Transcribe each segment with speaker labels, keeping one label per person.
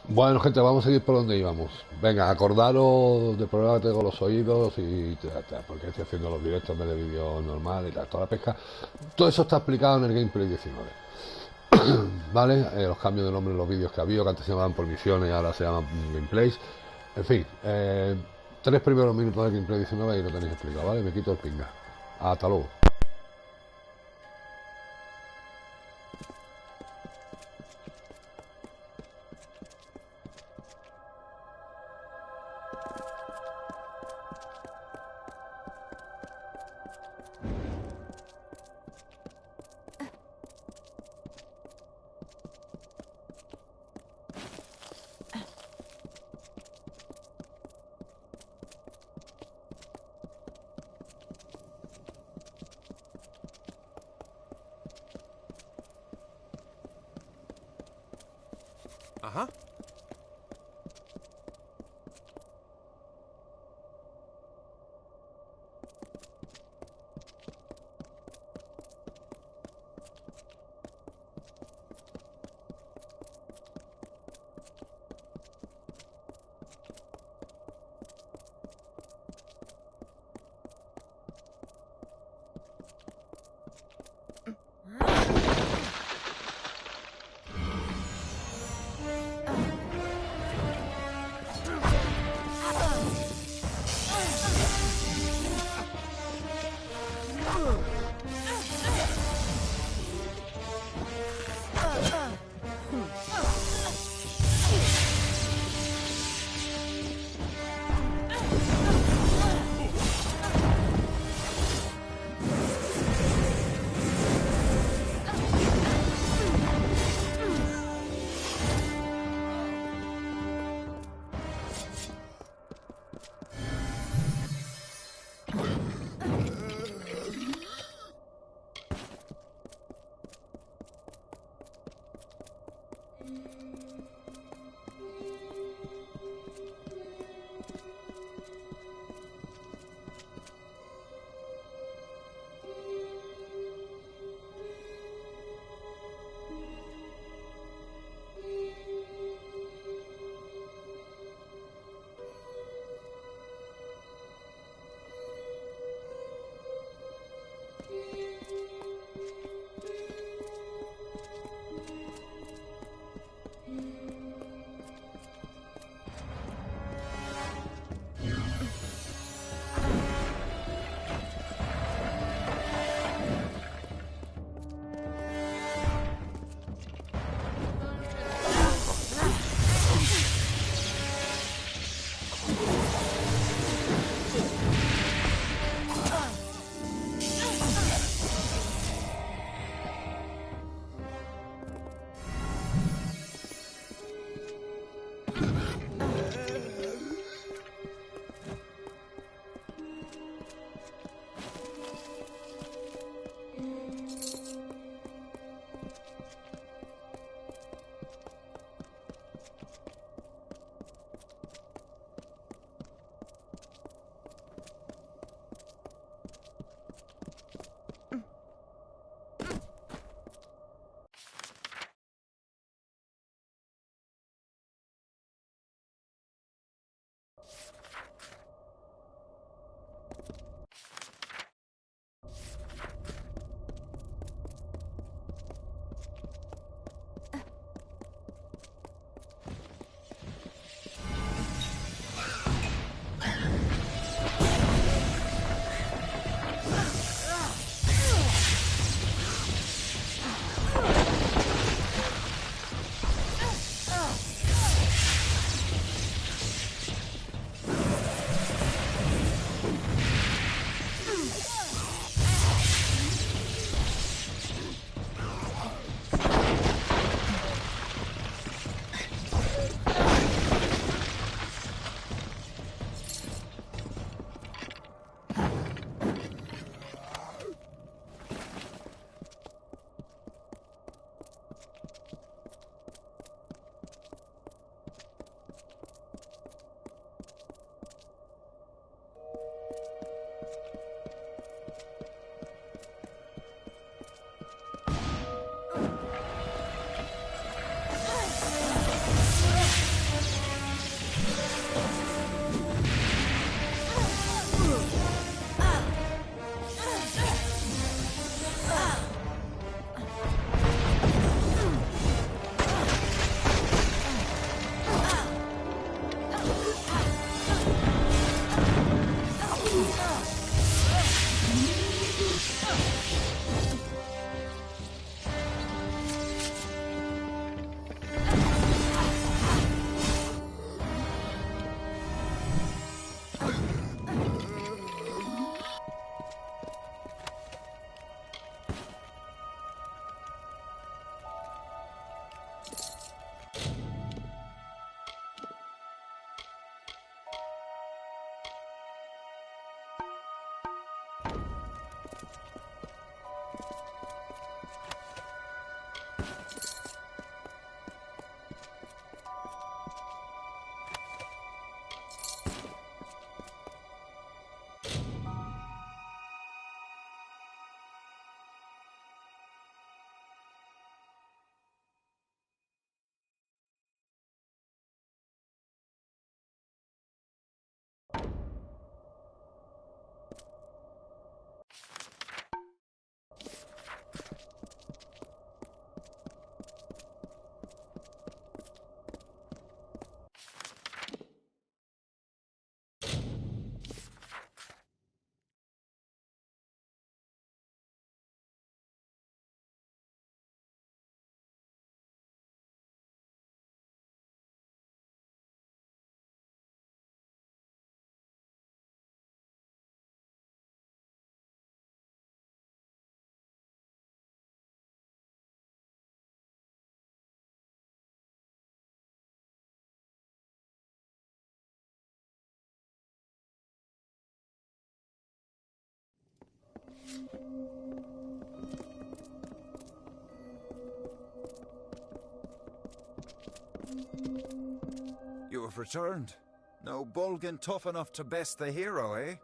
Speaker 1: Bueno, gente, vamos a seguir por donde íbamos. Venga, acordaros del problema que tengo con los oídos y porque estoy haciendo los directos en vez de vídeos normales y tal, toda la pesca. Todo eso está explicado en el gameplay 19. ¿Vale? Los cambios de nombre en los vídeos que había, que antes se llamaban por misiones y ahora se llaman gameplays. En fin, 3 primeros minutos del gameplay 19 y lo tenéis explicado, ¿vale? Me quito el pinga. Hasta luego.
Speaker 2: Ajá. You have returned. No Bolgan tough enough to best the hero, eh?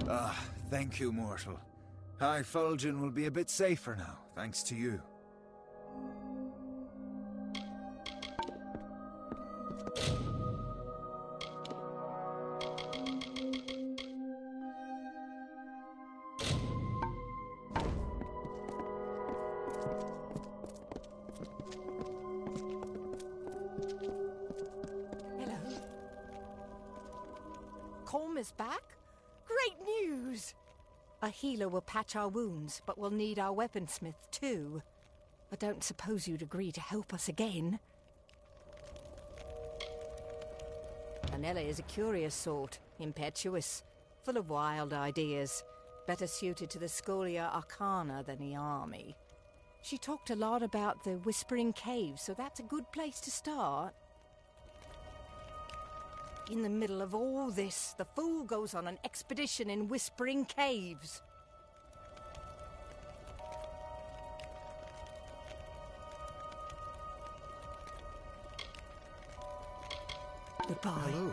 Speaker 2: Ah, thank you, mortal. High Fulgen will be a bit safer now, thanks to you.
Speaker 3: Is back? Great news! A healer will patch our wounds, but we'll need our weaponsmith too. I don't suppose you'd agree to help us again. Anella is a curious sort, impetuous, full of wild ideas, better suited to the Scholia Arcana than the army. She talked a lot about the Whispering Caves, so that's a good place to start. In the middle of all this, the fool goes on an expedition in Whispering Caves. Goodbye.
Speaker 2: Hello.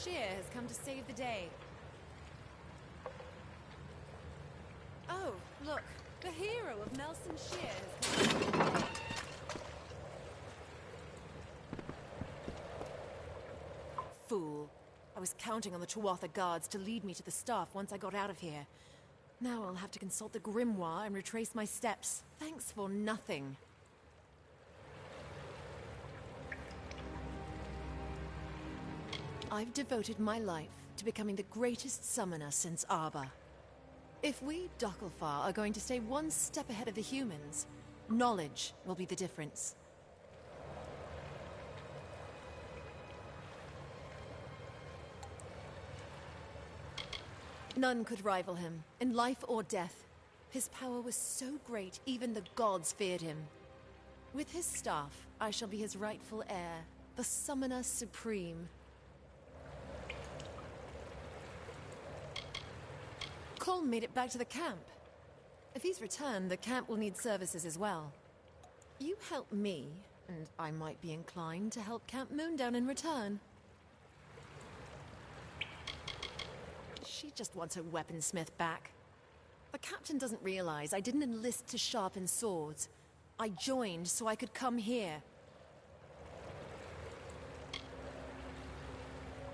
Speaker 4: Shear has come to save the day. Oh, look. The hero of Nelson Shear has come to save the day. Fool. I was counting on the Tuatha guards to lead me to the staff once I got out of here. Now I'll have to consult the grimoire and retrace my steps. Thanks for nothing. I've devoted my life to becoming the greatest summoner since Arba. If we Dokkalfar are going to stay one step ahead of the humans, knowledge will be the difference. None could rival him, in life or death. His power was so great, even the gods feared him. With his staff, I shall be his rightful heir, the Summoner Supreme. Colm made it back to the camp. If he's returned, the camp will need services as well. You help me, and I might be inclined to help Camp Moondown in return. She just wants her weaponsmith back. The captain doesn't realize I didn't enlist to sharpen swords. I joined so I could come here.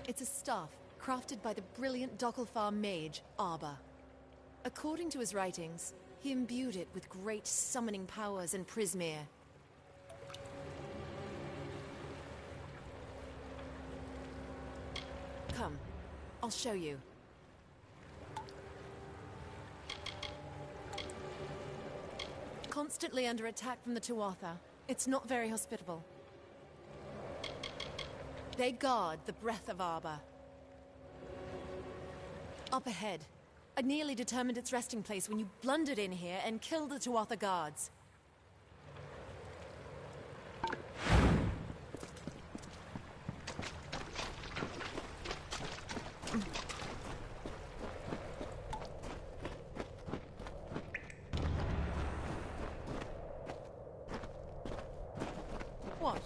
Speaker 4: It's a staff crafted by the brilliant Dokkalfar mage, Arba. According to his writings, he imbued it with great summoning powers in Prismeer. Come, I'll show you. Constantly under attack from the Tuatha, it's not very hospitable. They guard the breath of Arba. Up ahead, I nearly determined its resting place when you blundered in here and killed the Tuatha guards. What?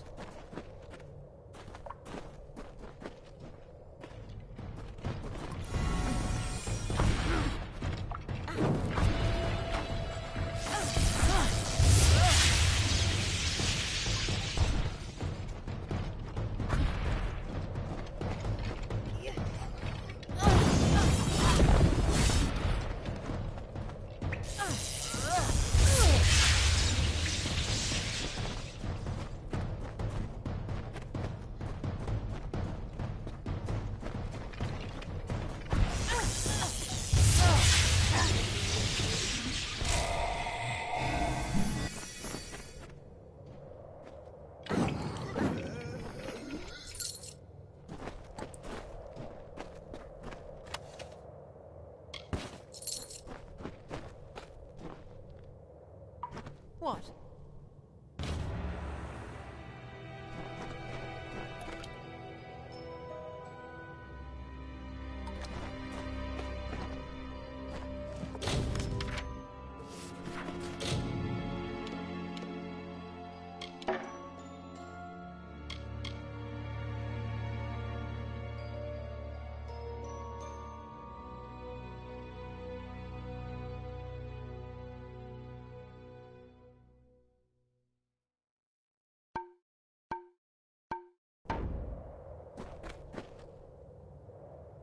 Speaker 4: What?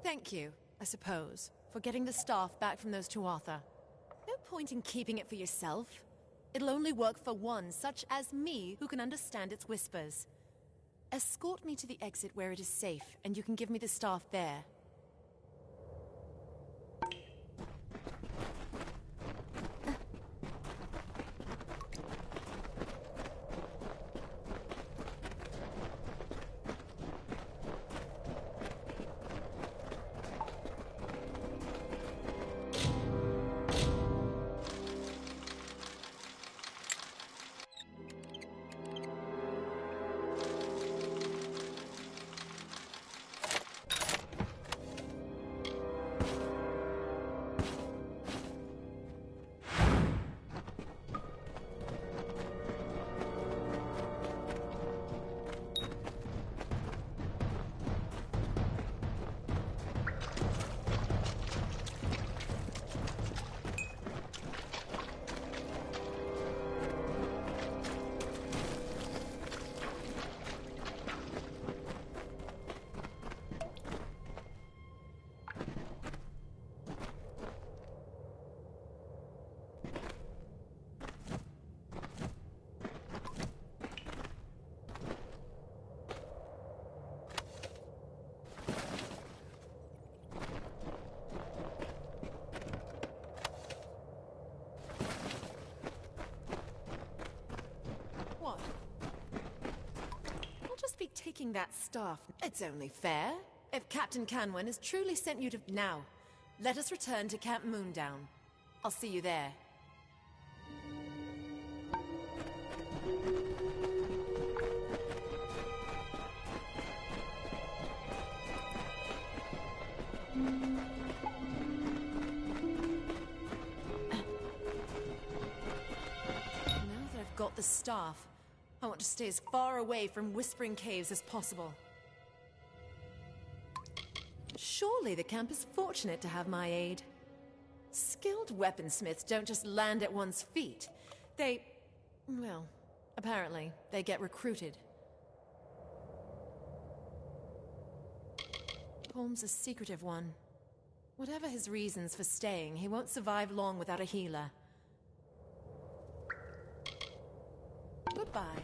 Speaker 4: Thank you, I suppose, for getting the staff back from those Tuatha. No point in keeping it for yourself. It'll only work for one such as me who can understand its whispers. Escort me to the exit where it is safe, and you can give me the staff there. taking that staff. It's only fair. If Captain Canwin has truly sent you to... Now, let us return to Camp Moondown. I'll see you there. Now that I've got the staff, I want to stay as far away from Whispering Caves as possible. Surely the camp is fortunate to have my aid. Skilled weaponsmiths don't just land at one's feet. They... well, apparently, they get recruited. Holmes' a secretive one. Whatever his reasons for staying, he won't survive long without a healer. Goodbye.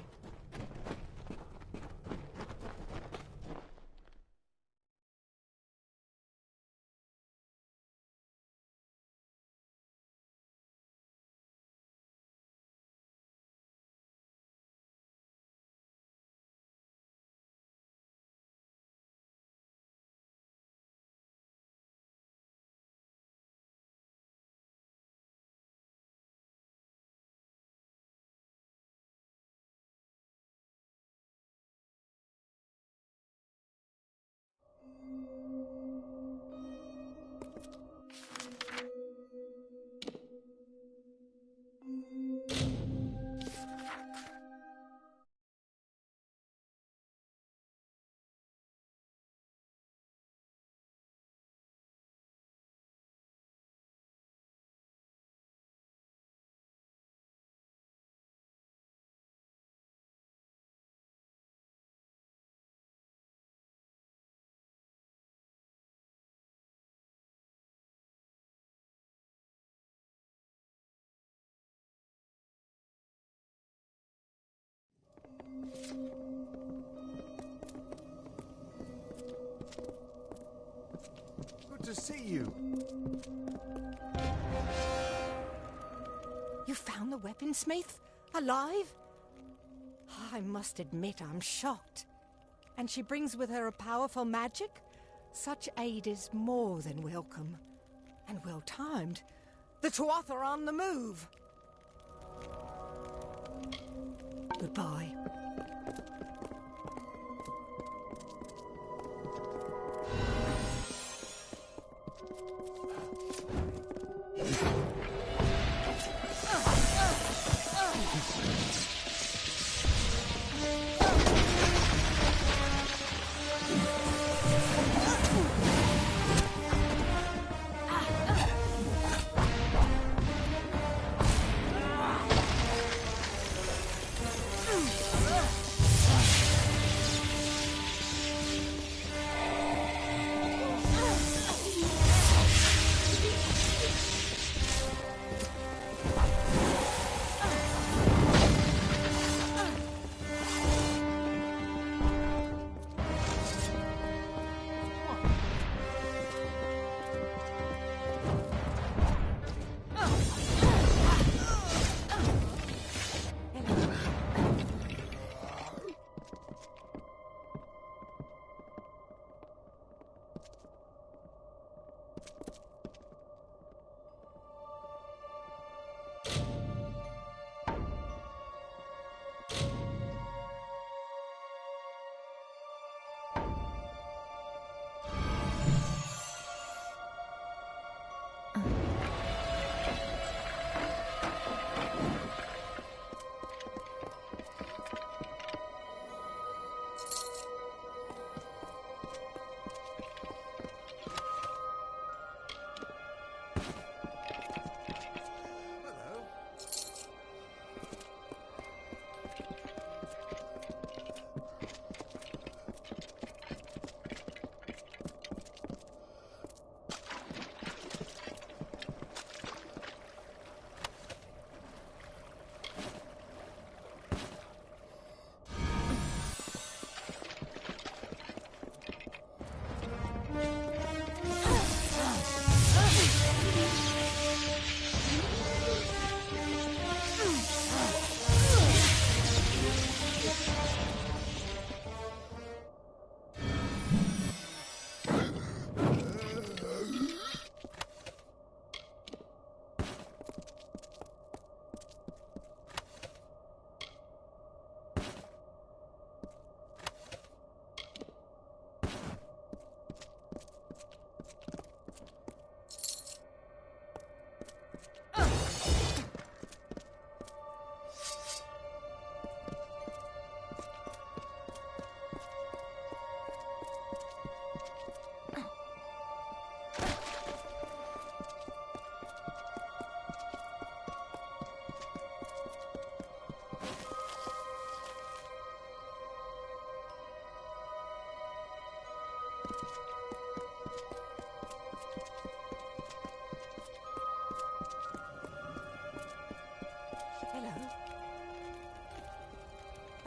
Speaker 2: Good to see you.
Speaker 3: You found the weaponsmith? Alive? I must admit I'm shocked. And she brings with her a powerful magic? Such aid is more than welcome. And well-timed. The Tuatha are on the move. Goodbye.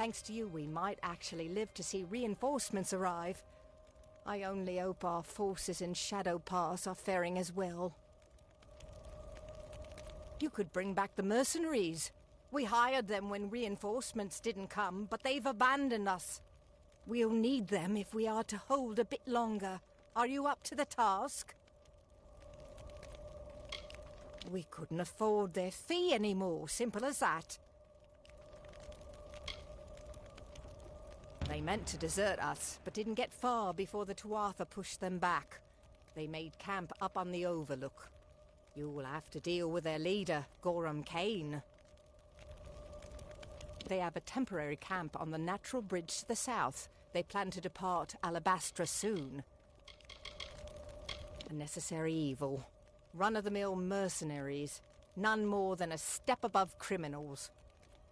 Speaker 3: Thanks to you, we might actually live to see reinforcements arrive. I only hope our forces in Shadow Pass are faring as well. You could bring back the mercenaries. We hired them when reinforcements didn't come, but they've abandoned us. We'll need them if we are to hold a bit longer. Are you up to the task? We couldn't afford their fee anymore, simple as that. They meant to desert us, but didn't get far before the Tuatha pushed them back. They made camp up on the overlook. You'll have to deal with their leader, Gorham Kane. They have a temporary camp on the natural bridge to the south. They plan to depart Alabastra soon. A necessary evil. Run-of-the-mill mercenaries. None more than a step above criminals.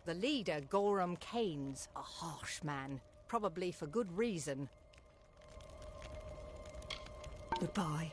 Speaker 3: The leader, Gorham Kane's a harsh man. Probably for good reason. Goodbye.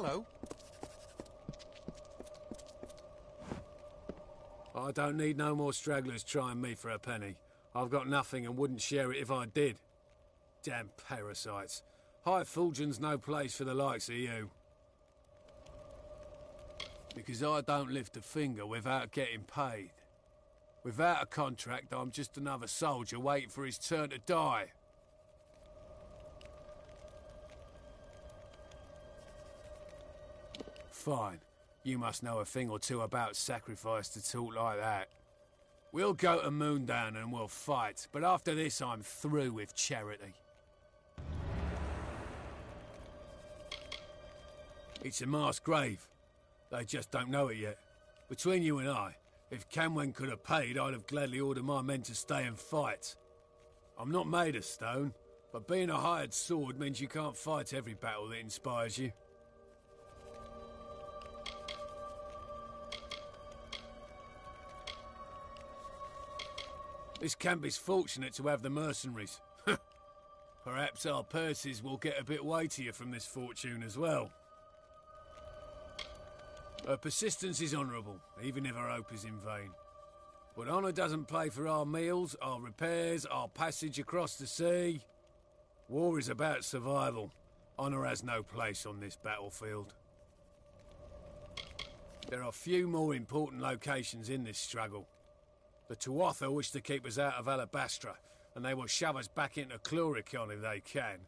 Speaker 5: Hello.
Speaker 6: I don't need no more stragglers trying me for a penny. I've got nothing and wouldn't share it if I did. Damn parasites. High Fulgen's no place for the likes of you. Because I don't lift a finger without getting paid. Without a contract, I'm just another soldier waiting for his turn to die. Fine. You must know a thing or two about sacrifice to talk like that. We'll go to Moondown and we'll fight, but after this I'm through with charity. It's a mass grave. They just don't know it yet. Between you and I, if Camwen could have paid, I'd have gladly ordered my men to stay and fight. I'm not made of stone, but being a hired sword means you can't fight every battle that inspires you. This camp is fortunate to have the mercenaries. Perhaps our purses will get a bit weightier from this fortune as well. Her persistence is honourable, even if her hope is in vain. But honour doesn't pay for our meals, our repairs, our passage across the sea. War is about survival. Honour has no place on this battlefield. There are few more important locations in this struggle. The Tuatha wish to keep us out of Alabastra, and they will shove us back into Cluricon if they can.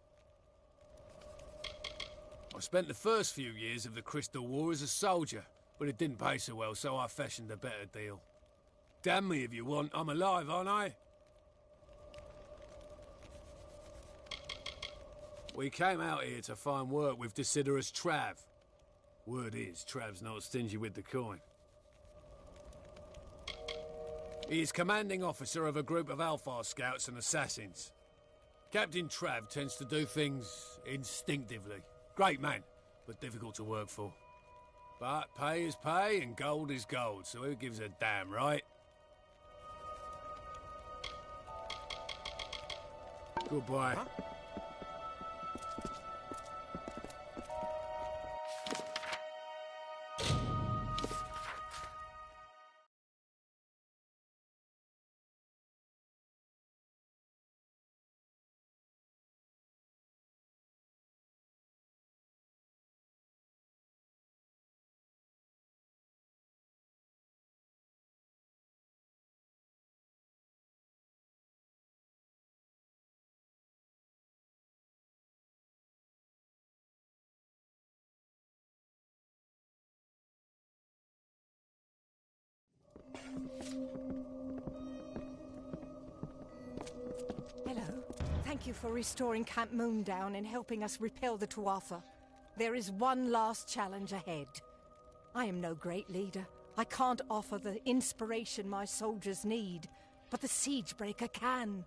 Speaker 6: I spent the first few years of the Crystal War as a soldier, but it didn't pay so well, so I fashioned a better deal. Damn me if you want, I'm alive, aren't I? We came out here to find work with Desiderius Trav. Word is, Trav's not stingy with the coin. He is commanding officer of a group of Alpha scouts and assassins. Captain Trav tends to do things instinctively. Great man, but difficult to work for. But pay is pay and gold is gold, so who gives a damn, right? Goodbye.
Speaker 5: Huh?
Speaker 3: Hello. Thank you for restoring Camp Moondown and helping us repel the Tuatha. There is one last challenge ahead. I am no great leader. I can't offer the inspiration my soldiers need, but the Siegebreaker can.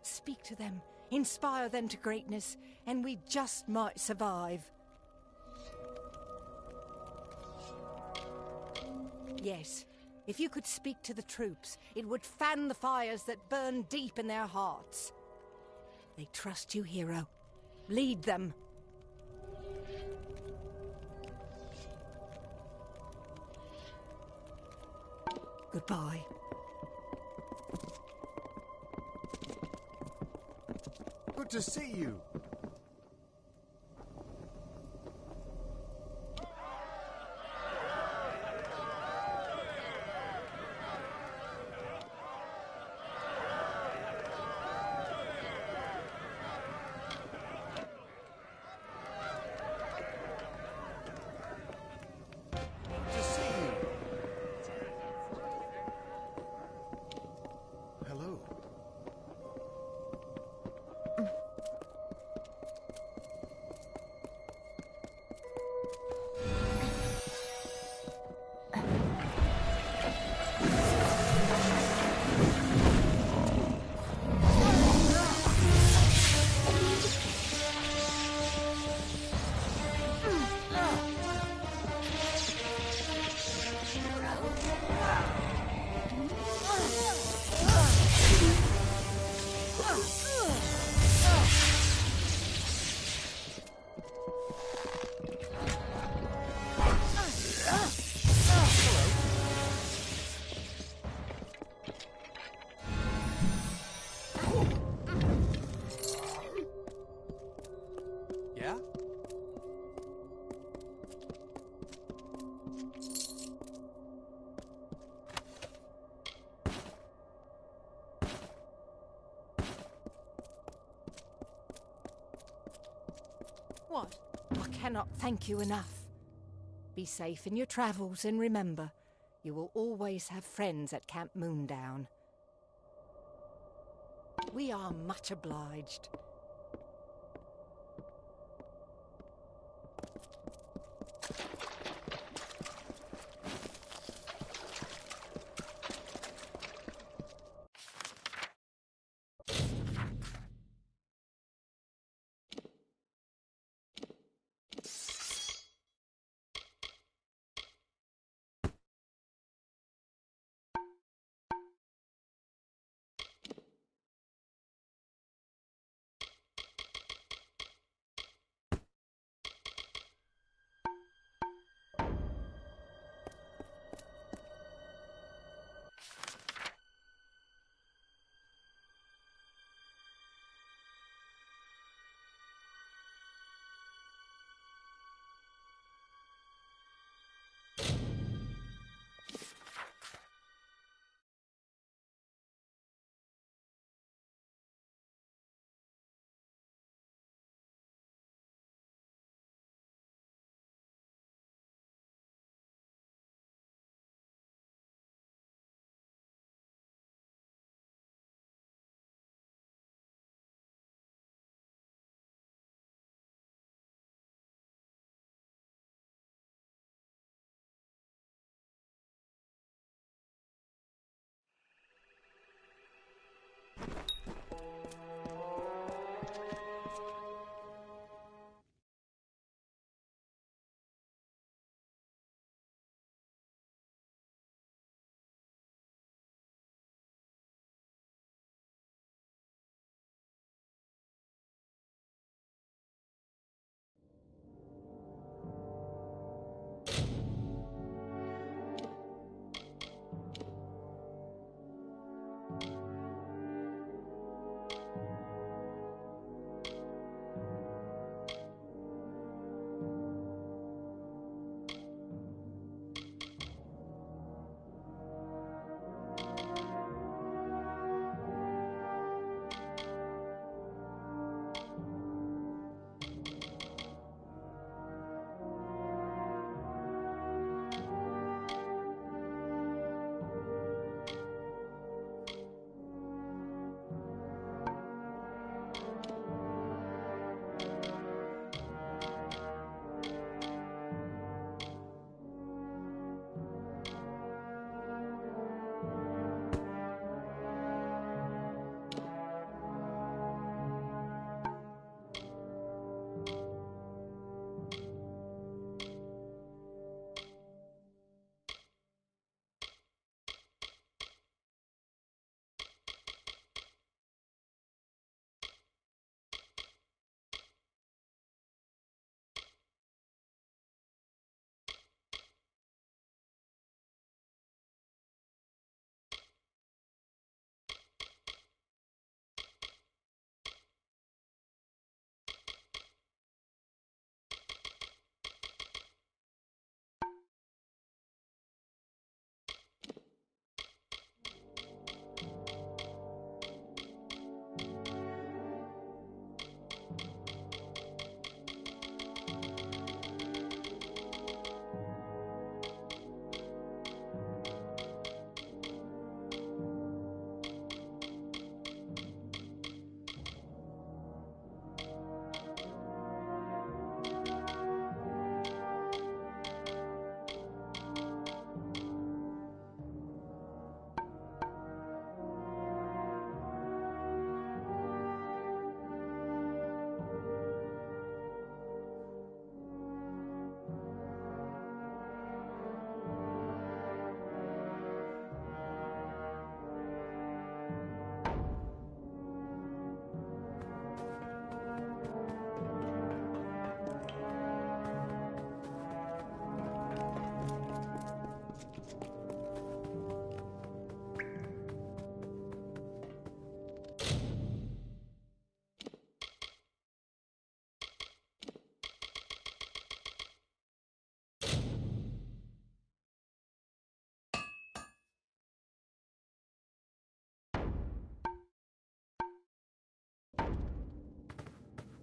Speaker 3: Speak to them, inspire them to greatness, and we just might survive. Yes, if you could speak to the troops, it would fan the fires that burn deep in their hearts. They trust you, hero. Lead them. Goodbye.
Speaker 5: Good to see you.
Speaker 4: What?
Speaker 3: I cannot thank you enough. Be safe in your travels, and remember, you will always have friends at Camp Moondown. We are much obliged.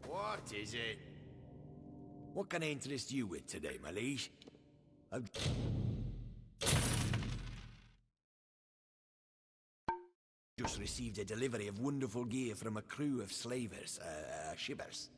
Speaker 5: What is it?
Speaker 7: What can I interest you with today, my liege? I've just received a delivery of wonderful gear from a crew of slavers, shippers.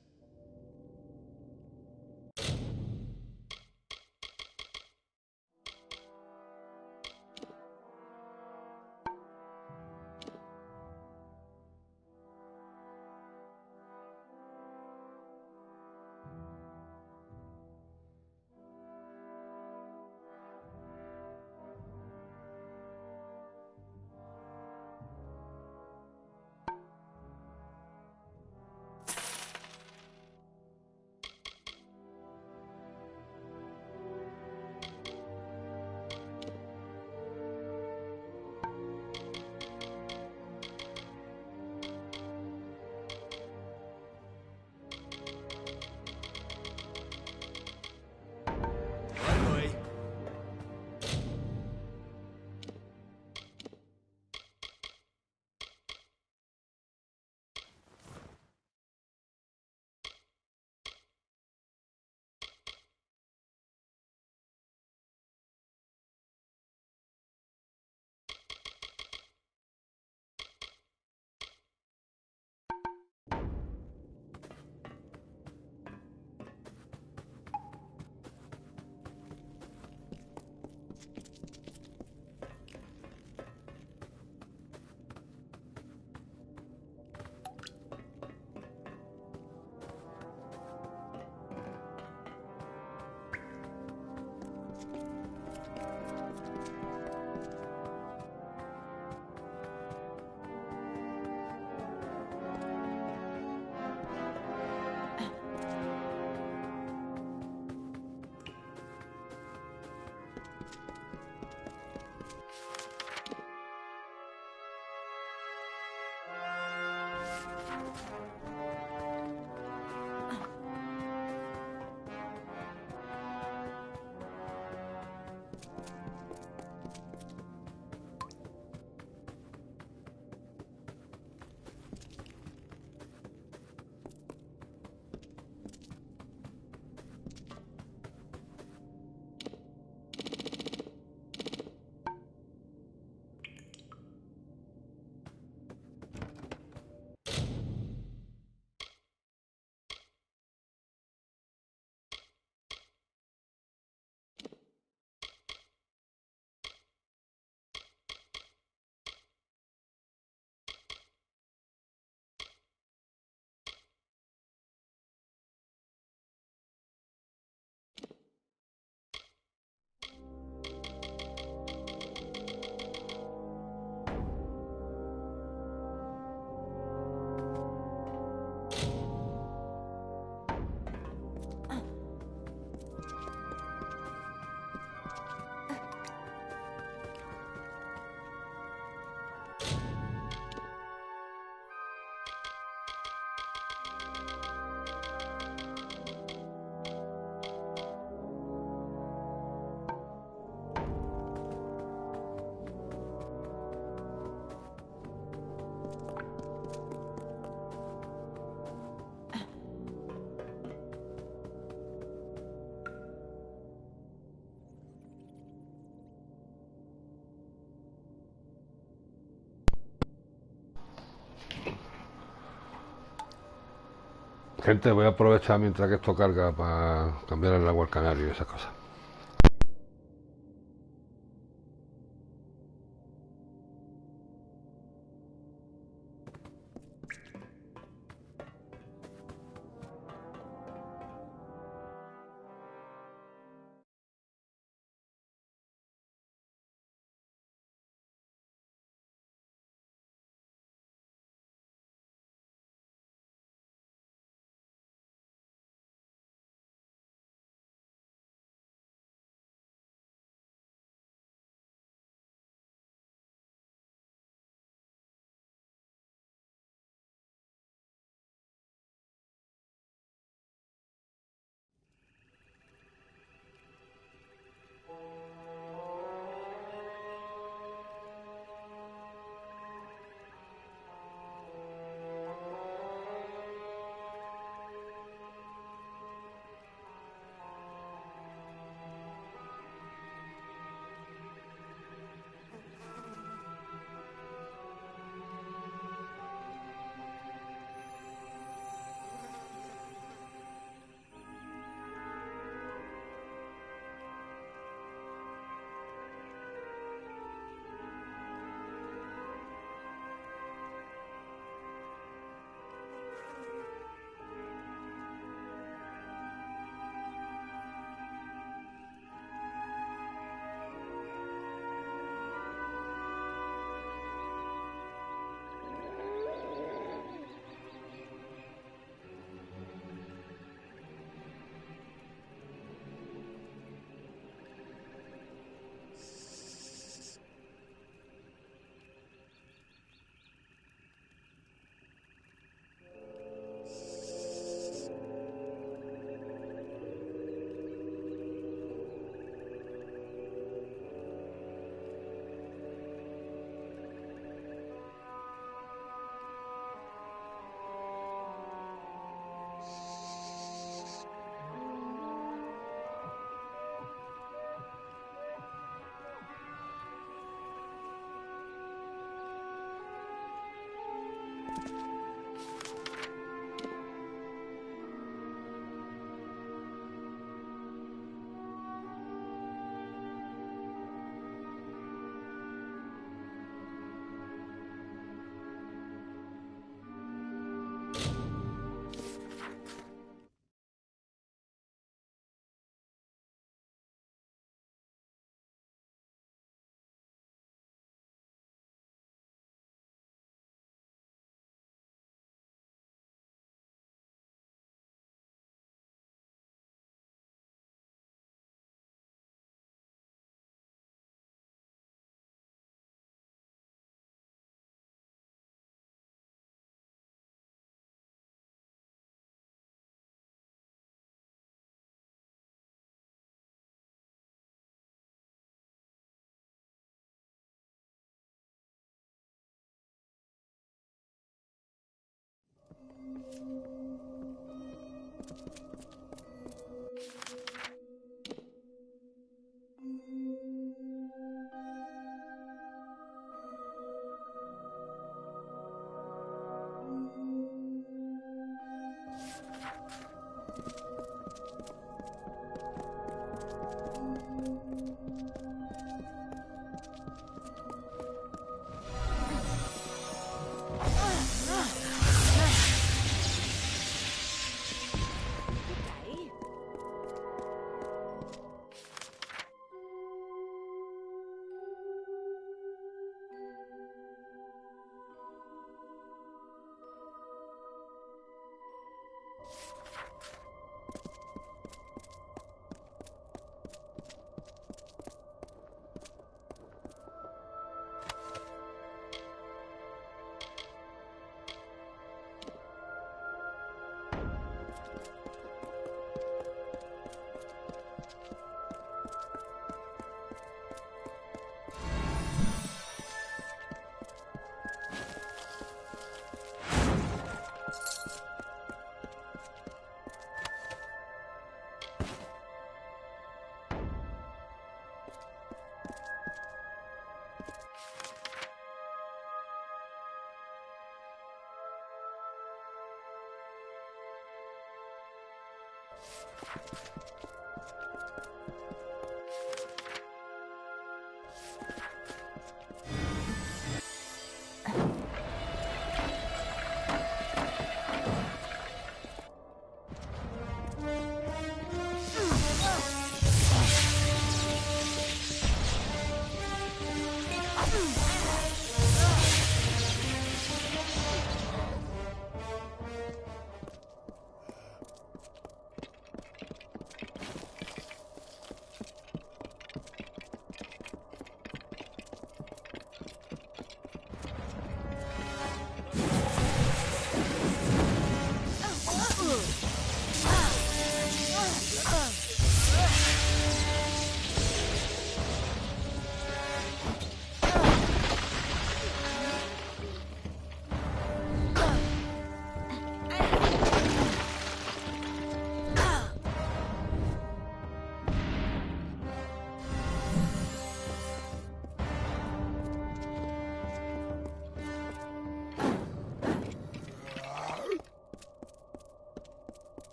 Speaker 1: Gente, voy a aprovechar mientras que esto carga para cambiar el agua al canario y esas cosas.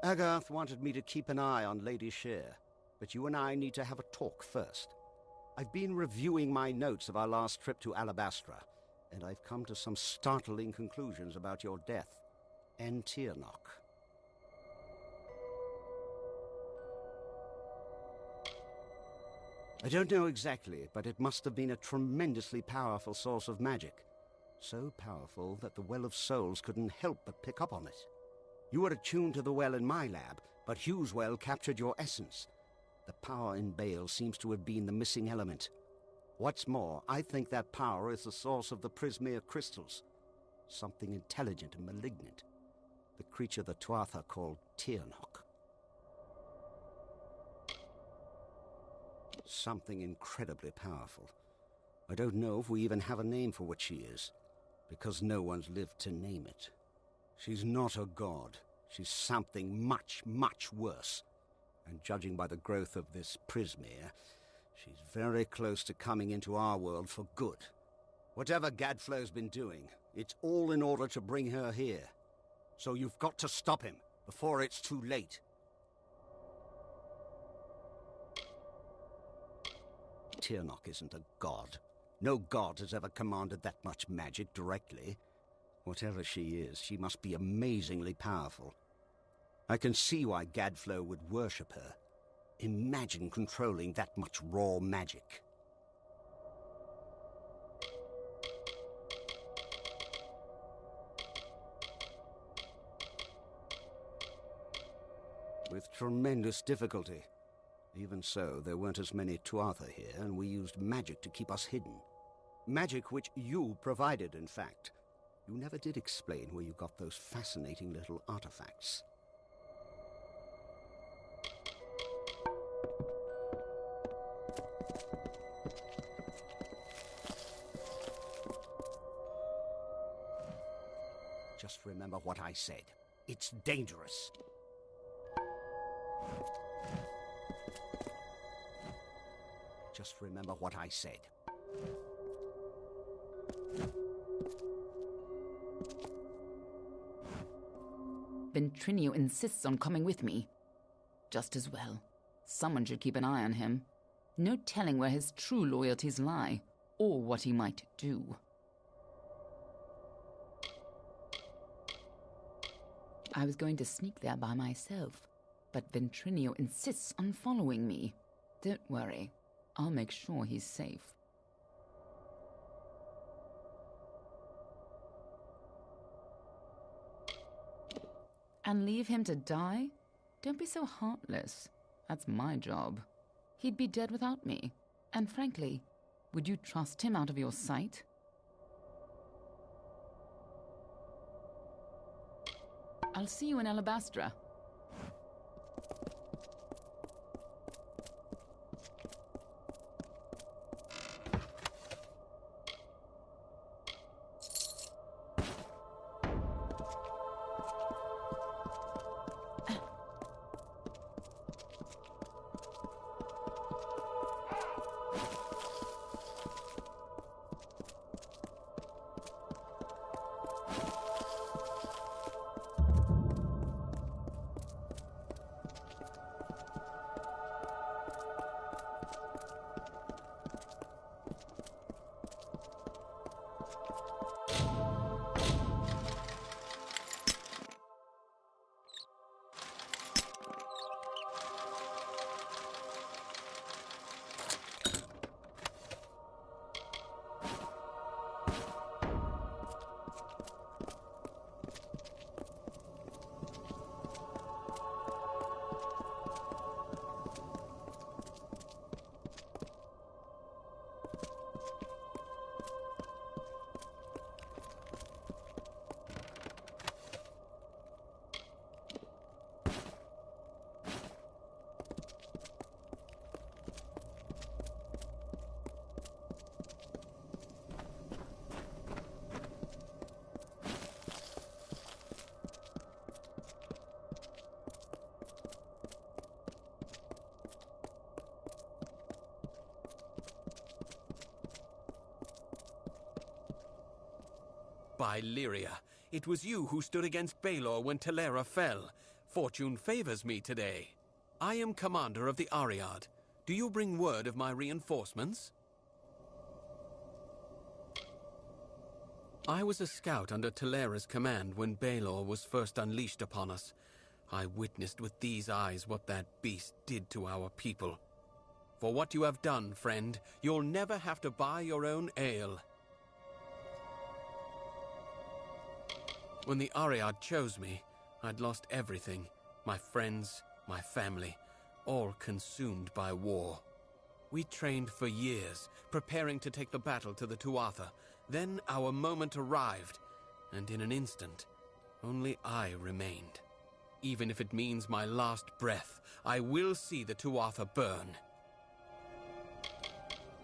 Speaker 8: Agarth wanted me to keep an eye on Lady Shear, but you and I need to have a talk first. I've been reviewing my notes of our last trip to Alabastra, and I've come to some startling conclusions about your death and Tiernock. I don't know exactly, but it must have been a tremendously powerful source of magic. So powerful that the Well of Souls couldn't help but pick up on it. You were attuned to the well in my lab, but Hugh's well captured your essence. The power in Bale seems to have been the missing element. What's more, I think that power is the source of the Prismere crystals. Something intelligent and malignant. The creature the Tuatha called Tiernock. Something incredibly powerful. I don't know if we even have a name for what she is, because no one's lived to name it. She's not a god. She's something much, much worse. And judging by the growth of this Prismere, she's very close to coming into our world for good. Whatever Gadflow's been doing, it's all in order to bring her here. So you've got to stop him before it's too late. Tiernock isn't a god. No god has ever commanded that much magic directly. Whatever she is, she must be amazingly powerful. I can see why Gadflow would worship her. Imagine controlling that much raw magic. With tremendous difficulty. Even so, there weren't as many Tuatha here, and we used magic to keep us hidden. Magic which you provided, in fact. You never did explain where you got those fascinating little artifacts. Just remember what I said. It's dangerous. Just remember what I said.
Speaker 9: Ventrinio insists on coming with me. Just as well. Someone should keep an eye on him. No telling where his true loyalties lie, or what he might do. I was going to sneak there by myself, but Ventrinio insists on following me. Don't worry. I'll make sure he's safe. And leave him to die? Don't be so heartless. That's my job. He'd be dead without me. And frankly, would you trust him out of your sight? I'll see you in Alabastra.
Speaker 10: By Lyria, it was you who stood against Baelor when Telera fell. Fortune favors me today. I am commander of the Ariad. Do you bring word of my reinforcements? I was a scout under Talera's command when Baelor was first unleashed upon us. I witnessed with these eyes what that beast did to our people. For what you have done, friend, you'll never have to buy your own ale. When the Ariad chose me, I'd lost everything. My friends, my family, all consumed by war. We trained for years, preparing to take the battle to the Tuatha. Then our moment arrived, and in an instant, only I remained. Even if it means my last breath, I will see the Tuatha burn.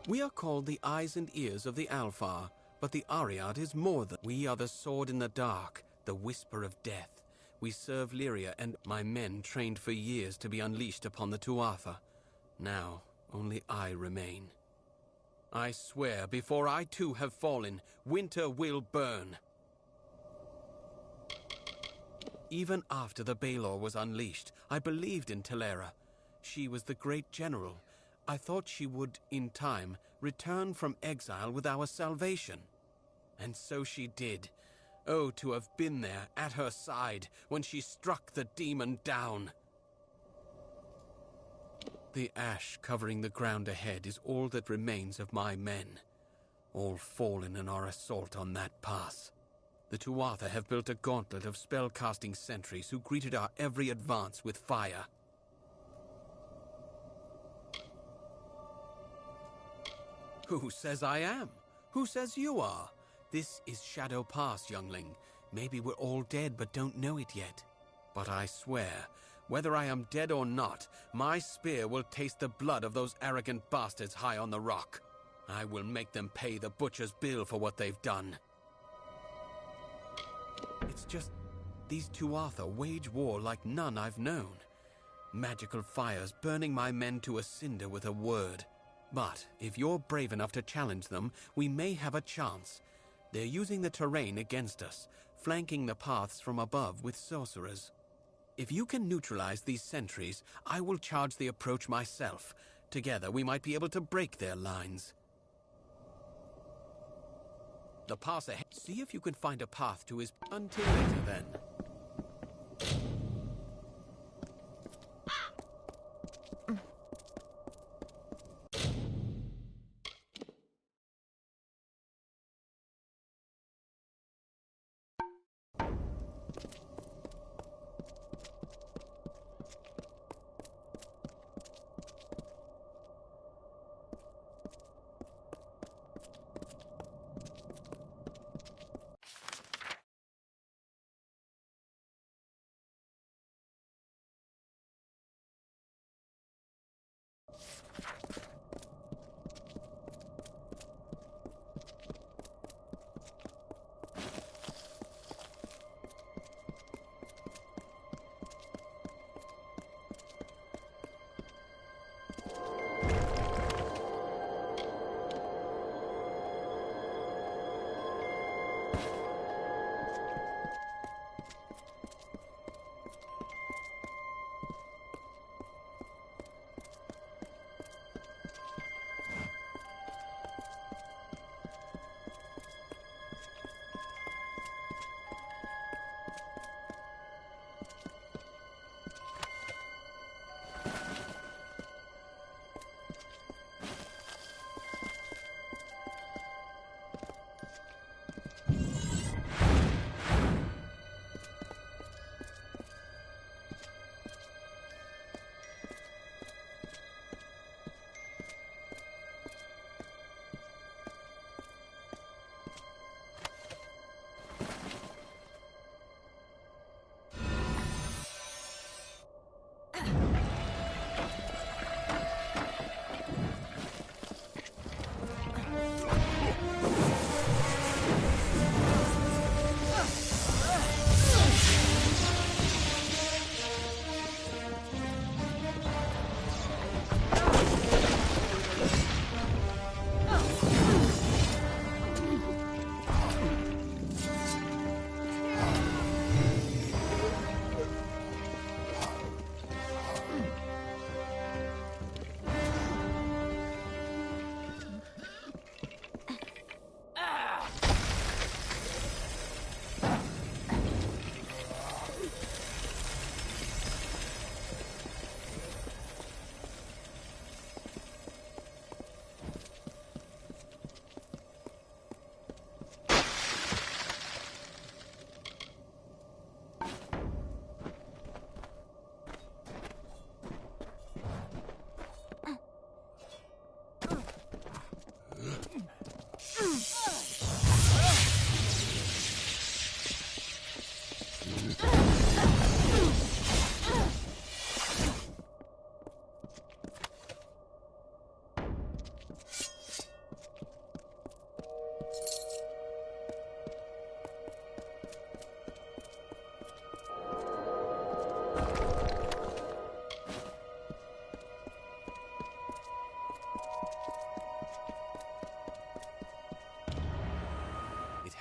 Speaker 10: We are called the eyes and ears of the Alfar, but the Ariad is more than... We are the sword in the dark, the whisper of death. We serve Lyria, and my men trained for years to be unleashed upon the Tuatha. Now, only I remain. I swear, before I too have fallen, winter will burn. Even after the Baelor was unleashed, I believed in Talera. She was the great general. I thought she would, in time, return from exile with our salvation. And so she did. Oh, to have been there, at her side, when she struck the demon down. The ash covering the ground ahead is all that remains of my men, all fallen in our assault on that pass. The Tuatha have built a gauntlet of spell-casting sentries who greeted our every advance with fire. Who says I am? Who says you are? This is Shadow Pass, youngling. Maybe we're all dead but don't know it yet. But I swear, whether I am dead or not, my spear will taste the blood of those arrogant bastards high on the rock. I will make them pay the butcher's bill for what they've done. It's just, these Tuatha wage war like none I've known. Magical fires burning my men to a cinder with a word. But if you're brave enough to challenge them, we may have a chance. They're using the terrain against us, flanking the paths from above with sorcerers. If you can neutralize these sentries, I will charge the approach myself. Together we might be able to break their lines. The pass ahead. See if you can find a path to his... Until later, then.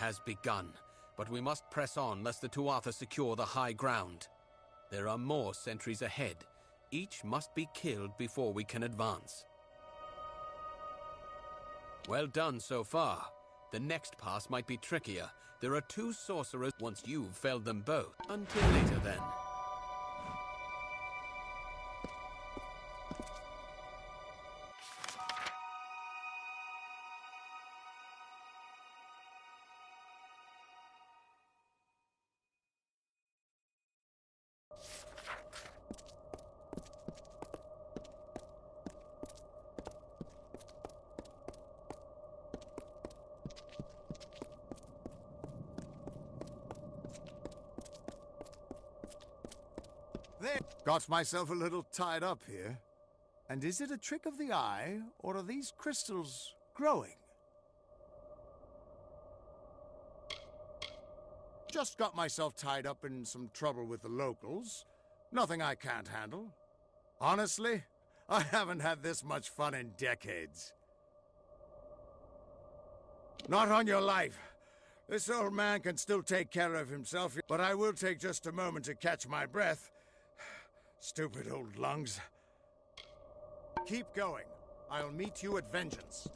Speaker 10: has begun, but we must press on lest the Tuatha secure the high ground. There are more sentries ahead. Each must be killed before we can advance. Well done so far. The next pass might be trickier. There are 2 sorcerers once you've felled them both. Until later then.
Speaker 5: There. Got myself a little tied up here. And is it a trick of the eye, or are these crystals growing? Just got myself tied up in some trouble with the locals. Nothing I can't handle. Honestly, I haven't had this much fun in decades. Not on your life. This old man can still take care of himself, but I will take just a moment to catch my breath. Stupid old lungs. Keep going. I'll meet you at Vengeance.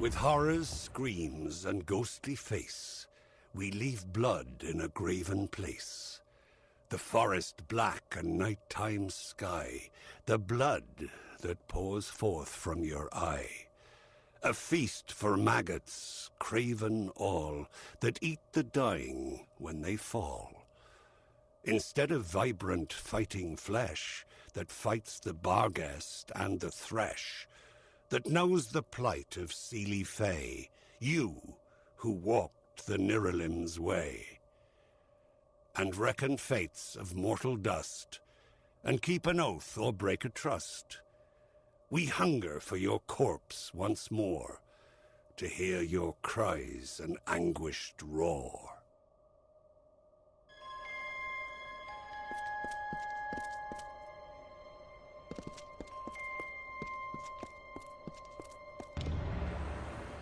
Speaker 11: With horror's screams and ghostly face, we leave blood in a graven place. The forest black and nighttime sky, the blood that pours forth from your eye. A feast for maggots, craven all, that eat the dying when they fall. Instead of vibrant fighting flesh that fights the barghest and the thresh, that knows the plight of Seelie Fae, you who walked the Niralim's way, and reckon fates of mortal dust, and keep an oath or break a trust. We hunger for your corpse once more, to hear your cries and anguished roar.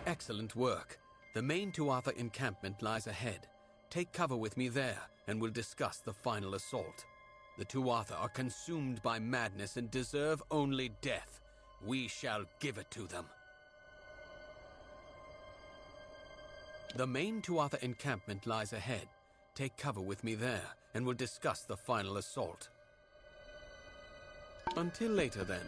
Speaker 10: Excellent work. The main Tuatha encampment lies ahead. Take cover with me there, and we'll discuss the final assault. The Tuatha are consumed by madness and deserve only death. We shall give it to them. The main Tuatha encampment lies ahead. Take cover with me there, and we'll discuss the final assault. Until later, then.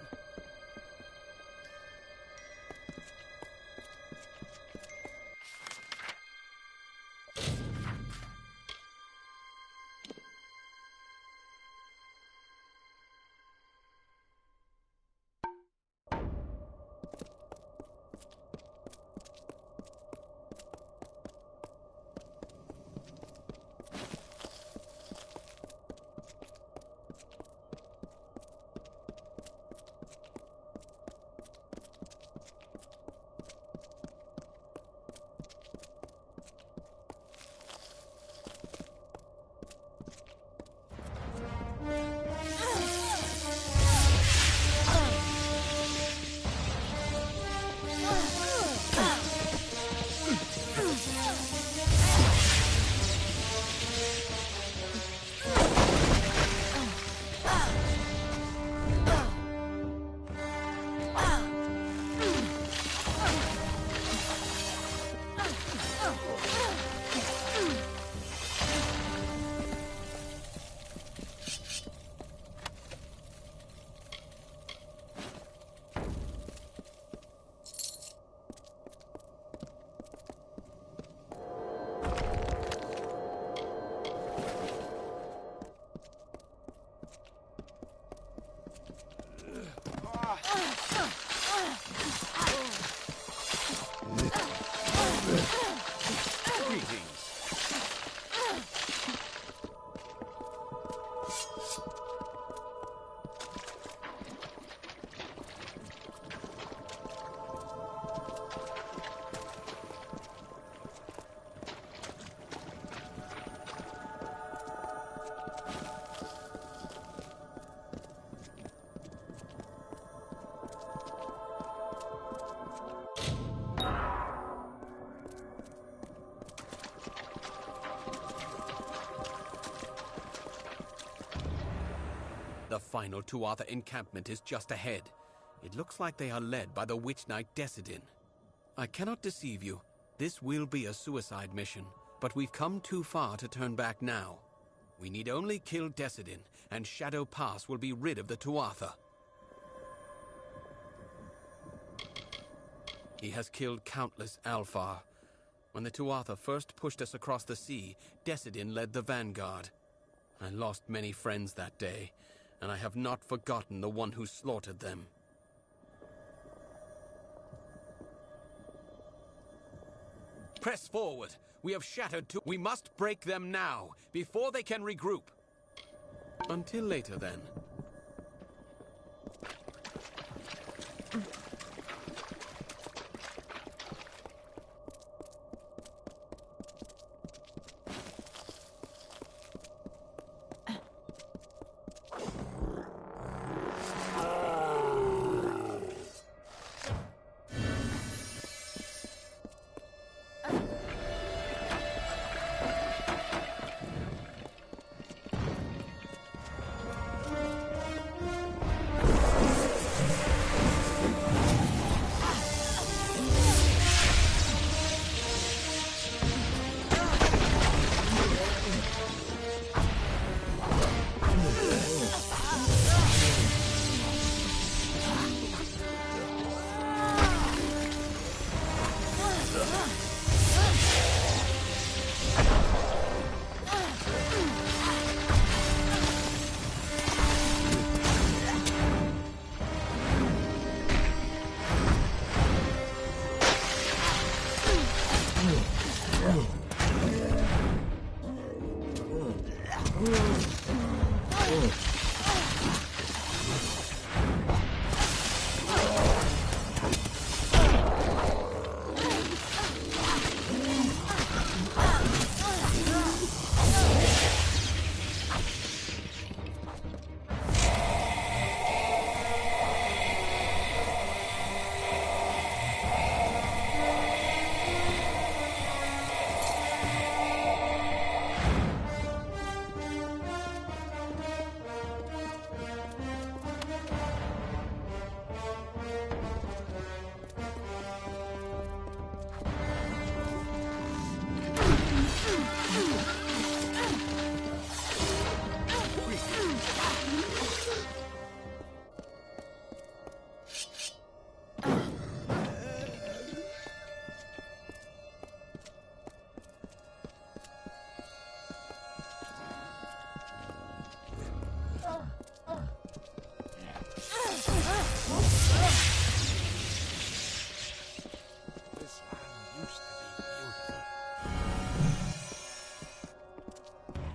Speaker 10: The final Tuatha encampment is just ahead. It looks like they are led by the witch knight Decidin. I cannot deceive you. This will be a suicide mission, but we've come too far to turn back now. We need only kill Decidin, and Shadow Pass will be rid of the Tuatha. He has killed countless Alfar. When the Tuatha first pushed us across the sea, Decidin led the vanguard. I lost many friends that day, and I have not forgotten the one who slaughtered them. Press forward. We have shattered two. We must break them now, before they can regroup. Until later, then.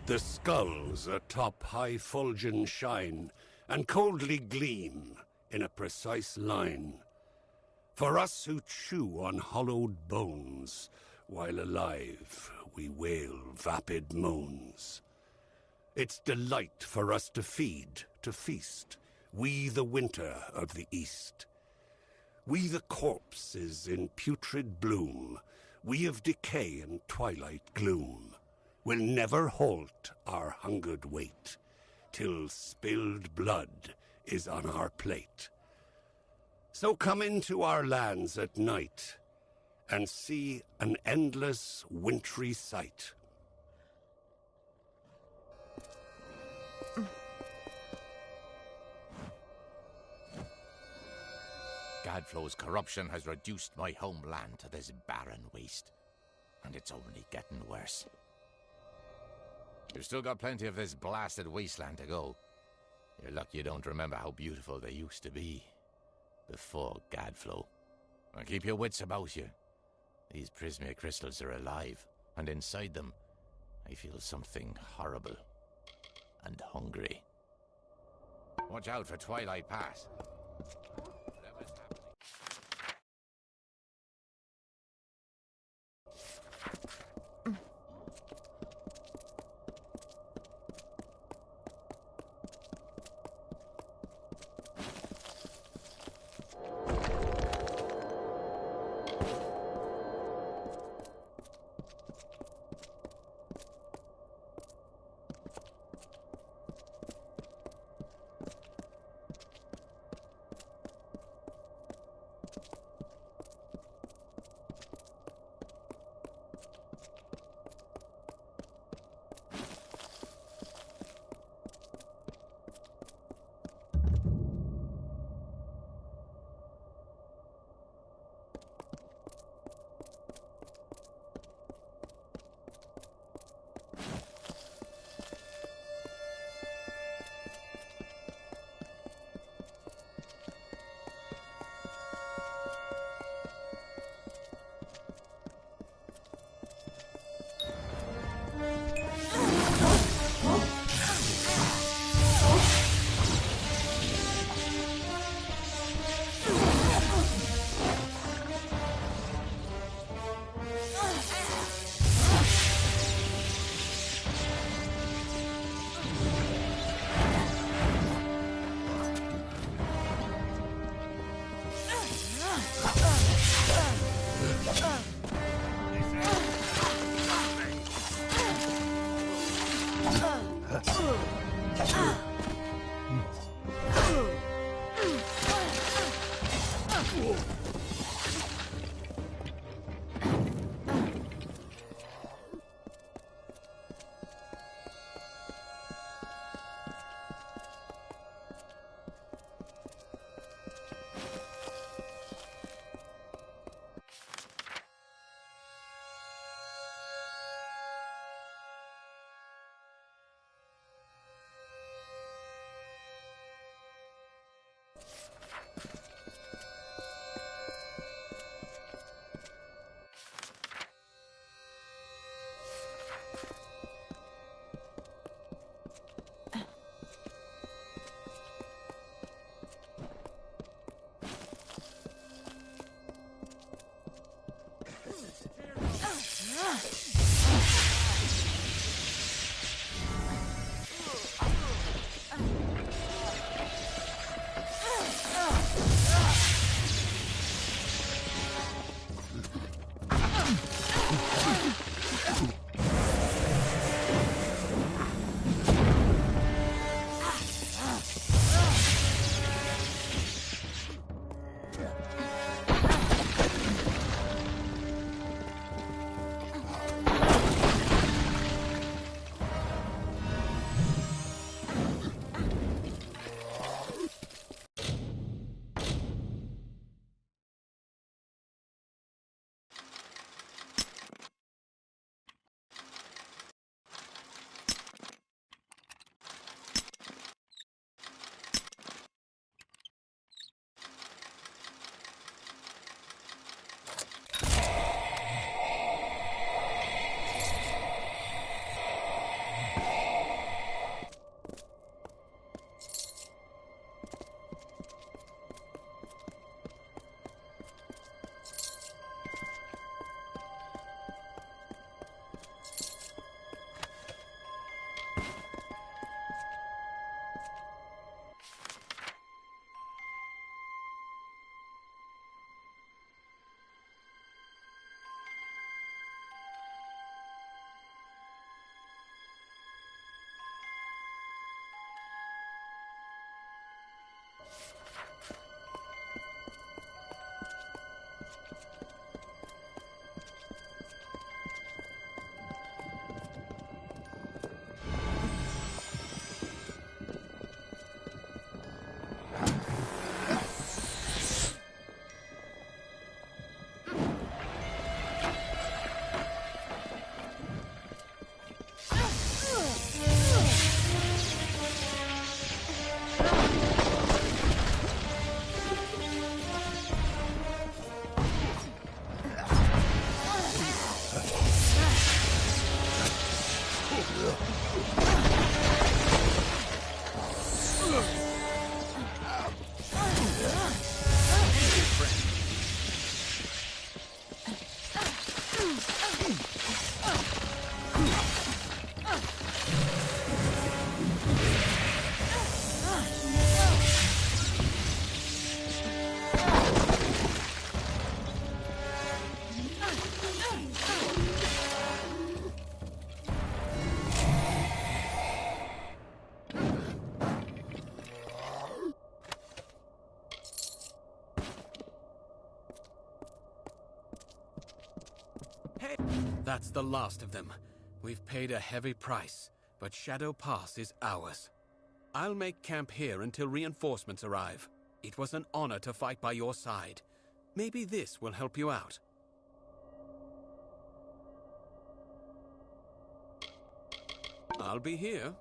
Speaker 11: The skulls atop high fulgen shine, and coldly gleam in a precise line. For us who chew on hollowed bones, while alive we wail vapid moans. It's delight for us to feed, to feast, we the winter of the East. We the corpses in putrid bloom, we of decay and twilight gloom. Will never halt our hungered wait, till spilled blood is on our plate. So come into our lands at night, and see an endless wintry sight.
Speaker 12: Gadflow's corruption has reduced my homeland to this barren waste, and it's only getting worse. You've still got plenty of this blasted wasteland to go. You're lucky you don't remember how beautiful they used to be before Gadflow. And keep your wits about you. These Prismia crystals are alive, and inside them I feel something horrible and hungry. Watch out for Twilight Pass. Whatever's happening.
Speaker 10: That's the last of them. We've paid a heavy price, but Shadow Pass is ours. I'll make camp here until reinforcements arrive. It was an honor to fight by your side. Maybe this will help you out. I'll be here.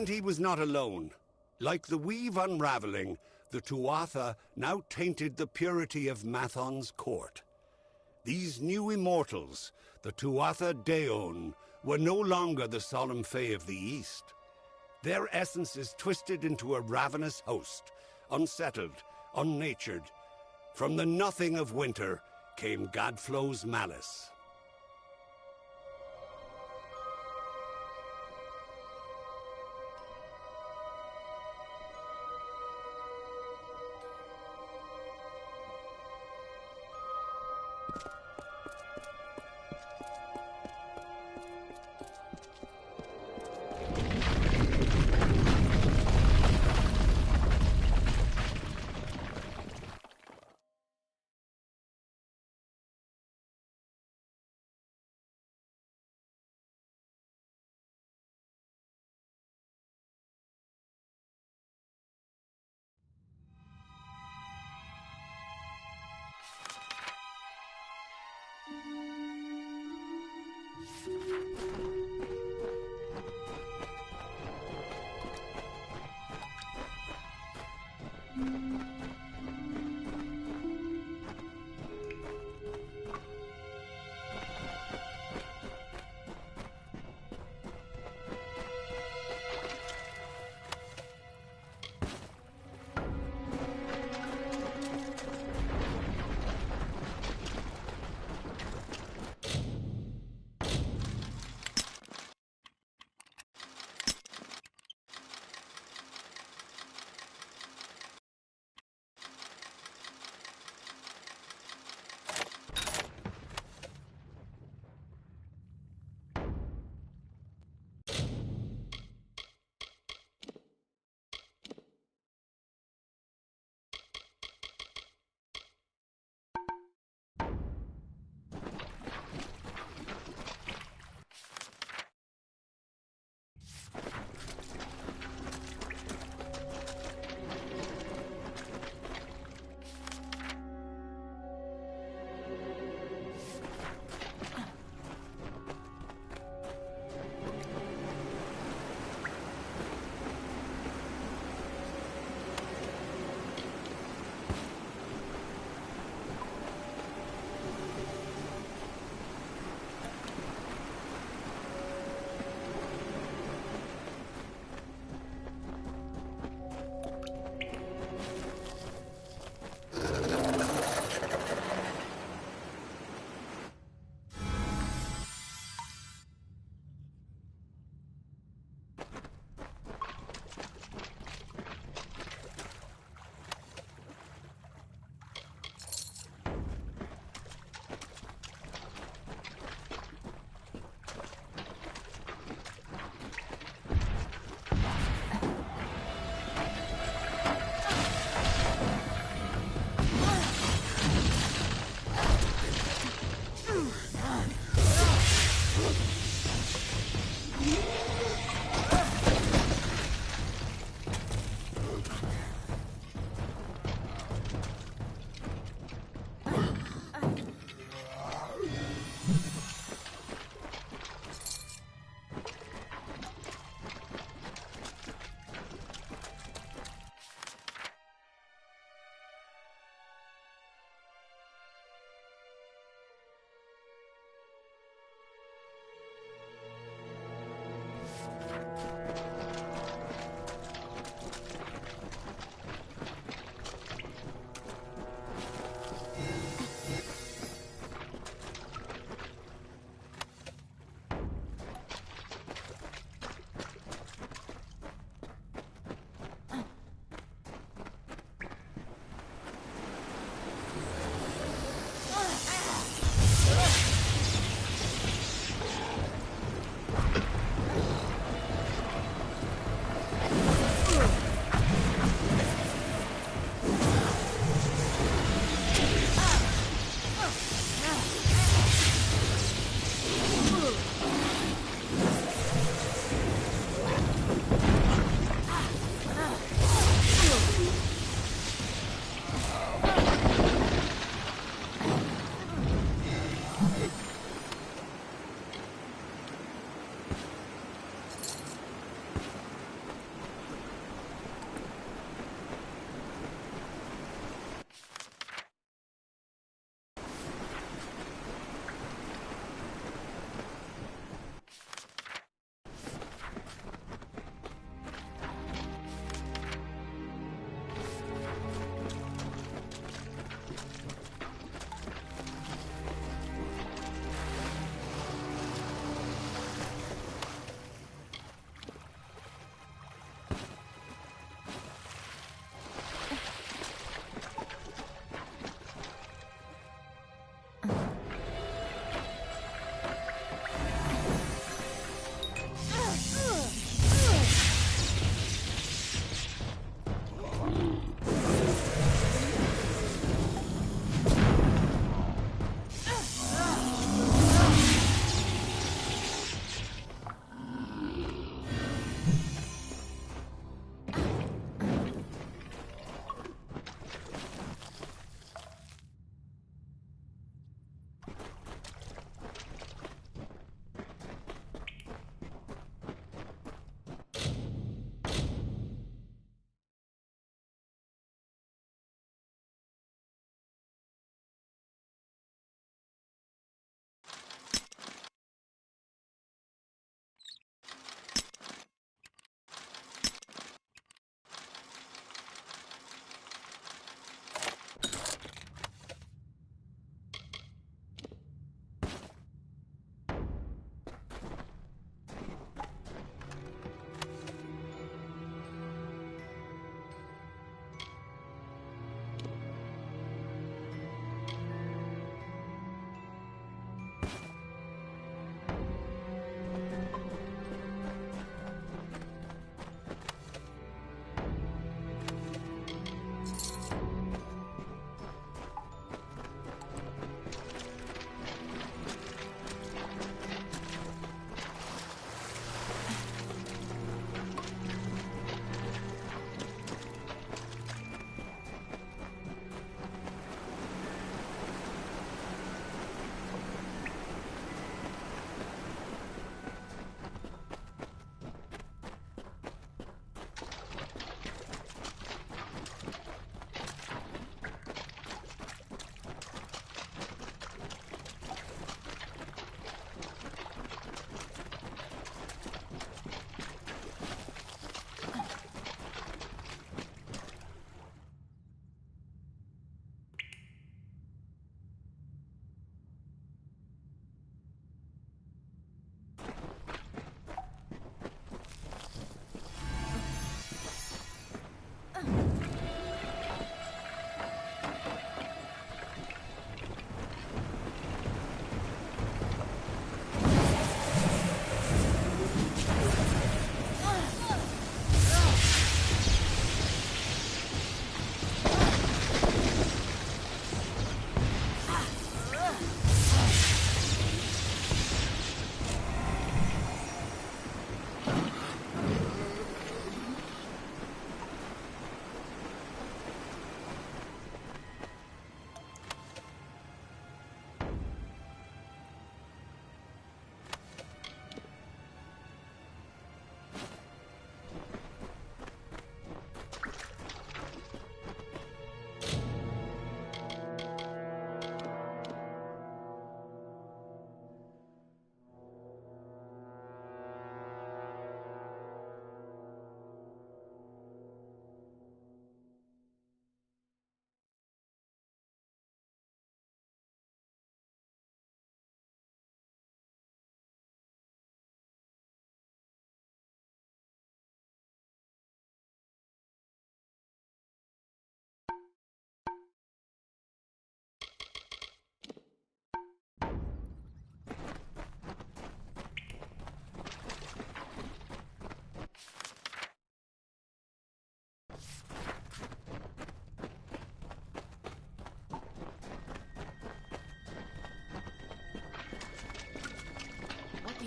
Speaker 11: And he was not alone. Like the weave unraveling, the Tuatha now tainted the purity of Mathon's court. These new immortals, the Tuatha Daon, were no longer the solemn Fae of the East. Their essences twisted into a ravenous host, unsettled, unnatured. From the nothing of winter came Gadflow's malice.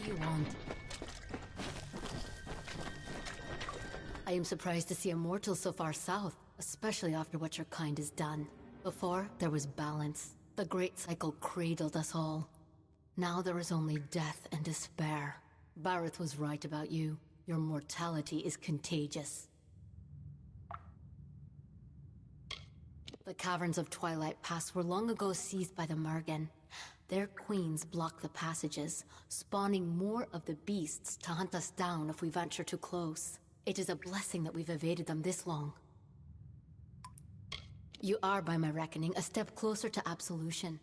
Speaker 13: do you want? I am surprised to see a mortal so far south, especially after what your kind has done. Before, there was balance. The great cycle cradled us all. Now there is only death and despair. Bareth was right about you. Your mortality is contagious. The caverns of Twilight Pass were long ago seized by the Mergen. Their queens block the passages, spawning more of the beasts to hunt us down if we venture too close. It is a blessing that we've evaded them this long. You are, by my reckoning, a step closer to absolution.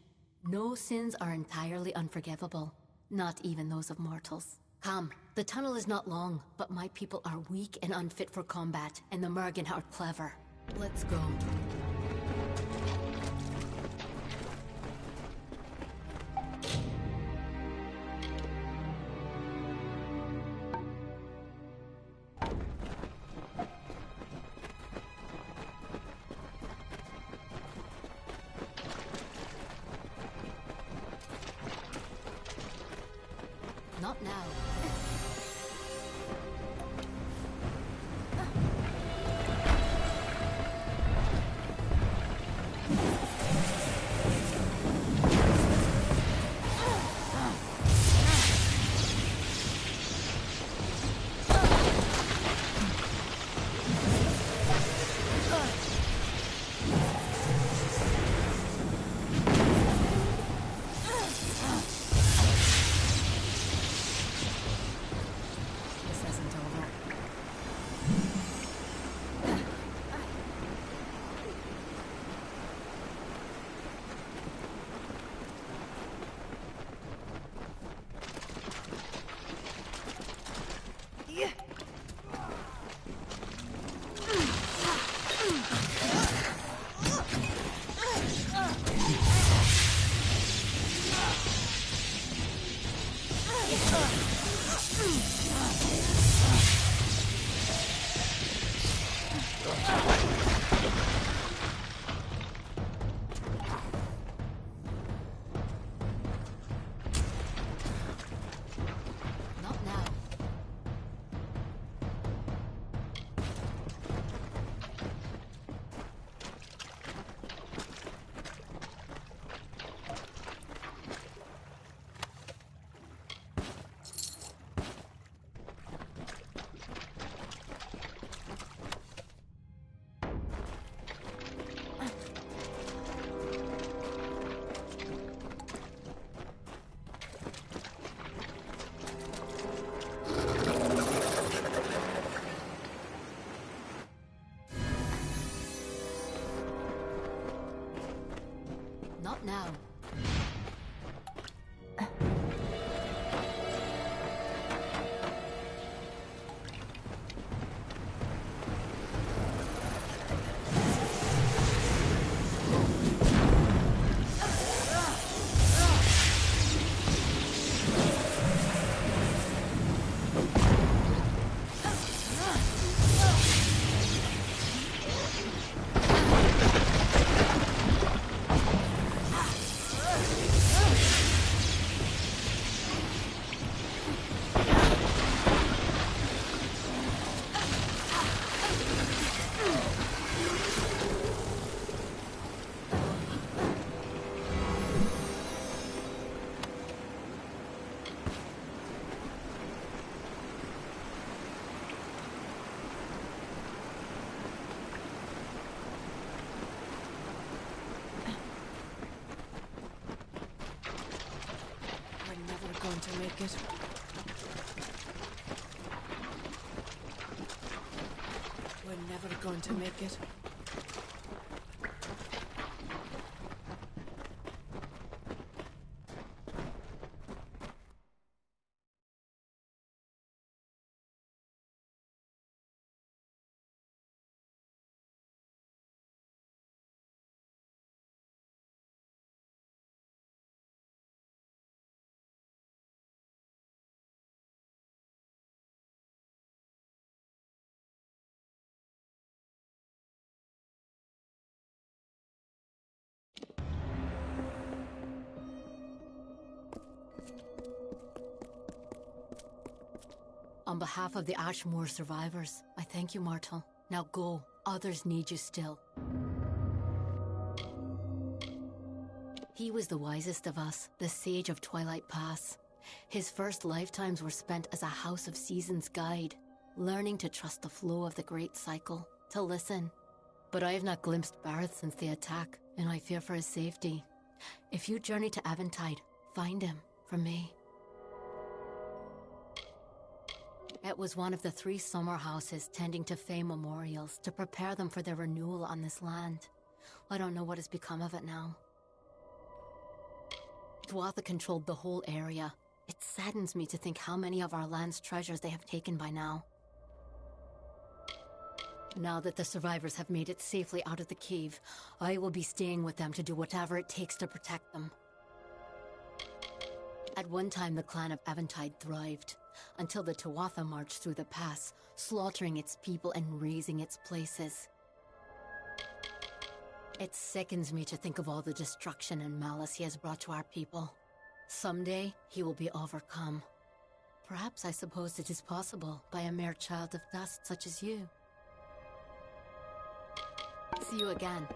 Speaker 13: No sins are entirely unforgivable, not even those of mortals. Come, the tunnel is not long, but my people are weak and unfit for combat, and the Mergen are clever. Let's go. Not now. Not now.
Speaker 4: To make it. We're never going to make it.
Speaker 13: On behalf of the Ashmore survivors, I thank you, mortal. Now go. Others need you still. He was the wisest of us, the sage of Twilight Pass. His first lifetimes were spent as a House of Seasons guide, learning to trust the flow of the great cycle, to listen. But I have not glimpsed Barrett since the attack, and I fear for his safety. If you journey to Eventide, find him, from me. It was one of the 3 summer houses tending to Fae memorials to prepare them for their renewal on this land. I don't know what has become of it now. Tuatha controlled the whole area. It saddens me to think how many of our land's treasures they have taken by now. Now that the survivors have made it safely out of the cave, I will be staying with them to do whatever it takes to protect them. At one time, the clan of Eventide thrived, until the Tuatha marched through the pass, slaughtering its people and razing its places. It sickens me to think of all the destruction and malice he has brought to our people. Someday, he will be overcome. Perhaps I suppose it is possible by a mere child of dust such as you. See you again.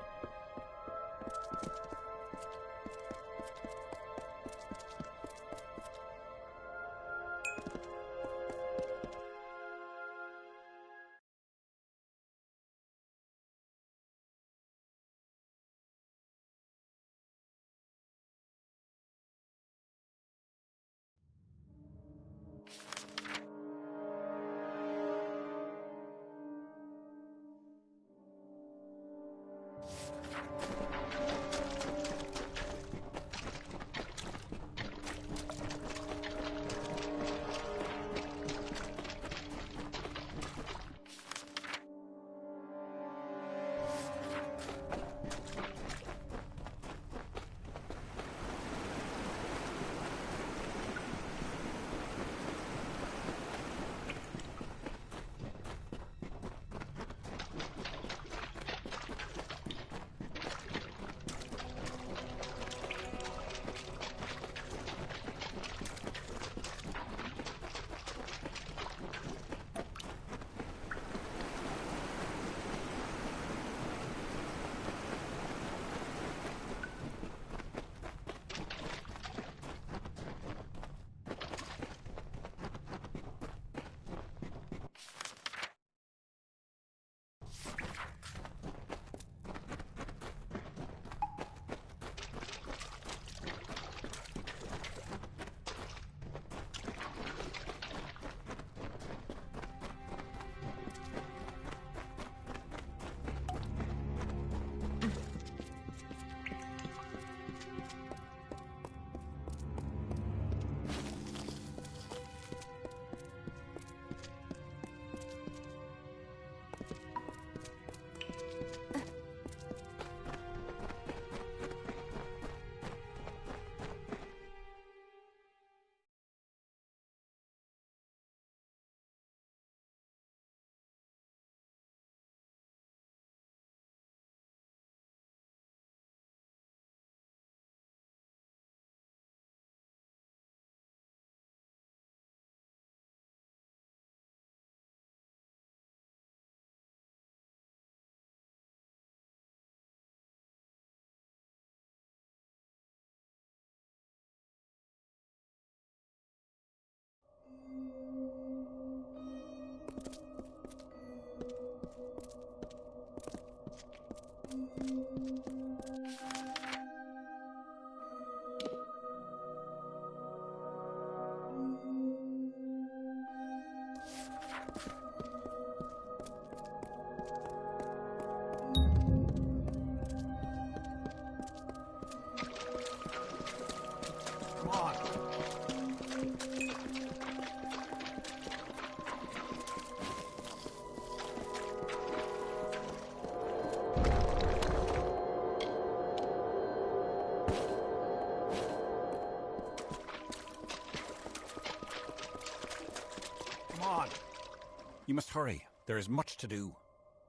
Speaker 14: You must hurry. There is much to do.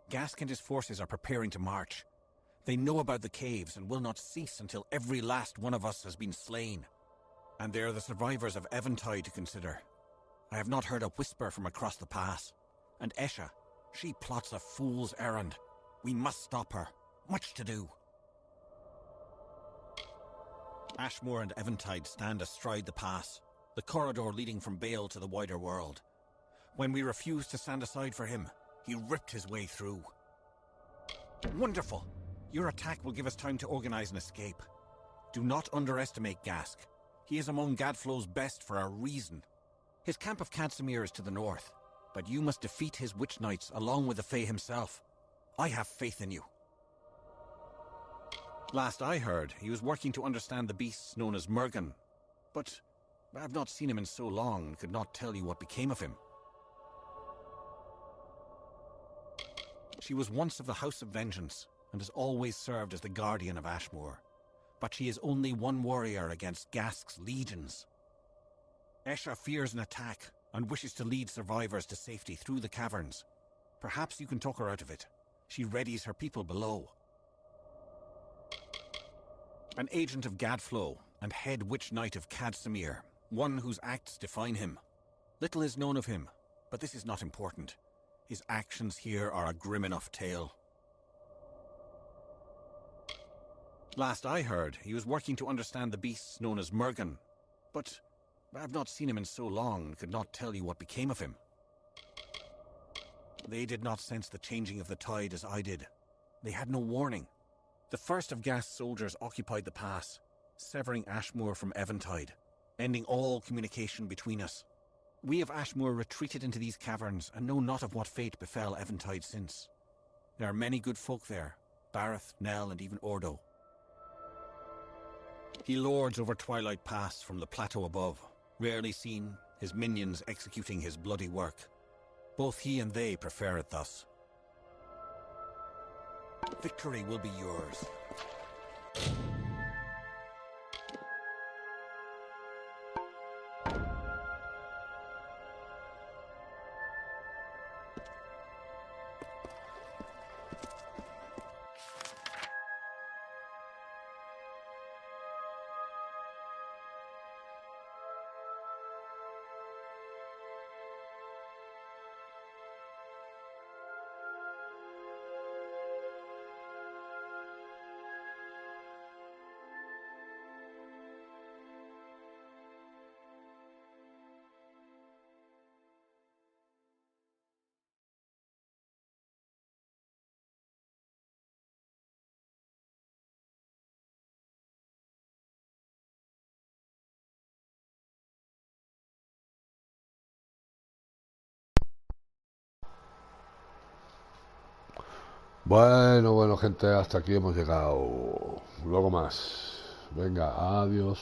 Speaker 14: Gask and his forces are preparing to march. They know about the caves and will not cease until every last one of us has been slain. And there are the survivors of Eventide to consider. I have not heard a whisper from across the pass. And Esha, she plots a fool's errand. We must stop her. Much to do. Ashmore and Eventide stand astride the pass, the corridor leading from Bale to the wider world. When we refused to stand aside for him, he ripped his way through. Wonderful! Your attack will give us time to organize an escape. Do not underestimate Gask. He is among Gadflow's best for a reason. His camp of Cadsamir is to the north, but you must defeat his witch knights along with the Fae himself. I have faith in you. Last I heard, he was working to understand the beasts known as Murgan, but I have not seen him in so long and could not tell you what became of him. She was once of the House of Vengeance, and has always served as the guardian of Ashmore. But she is only one warrior against Gask's legions. Esha fears an attack, and wishes to lead survivors to safety through the caverns. Perhaps you can talk her out of it. She readies her people below. An agent of Gadflow, and head witch knight of Cadsamir, one whose acts define him. Little is known of him, but this is not important. His actions here are a grim enough tale. Last I heard, he was working to understand the beasts known as Murgan, but I have not seen him in so long and could not tell you what became of him. They did not sense the changing of the tide as I did. They had no warning. The first of Gast's soldiers occupied the pass, severing Ashmore from Eventide, ending all communication between us. We of Ashmore retreated into these caverns and know not of what fate befell Eventide since. There are many good folk there, Bareth, Nell, and even Ordo. He lords over Twilight Pass from the plateau above, rarely seen, his minions executing his bloody work. Both he and they prefer it thus. Victory will be yours.
Speaker 1: Bueno, gente, hasta aquí hemos llegado. Luego más. Venga, adiós.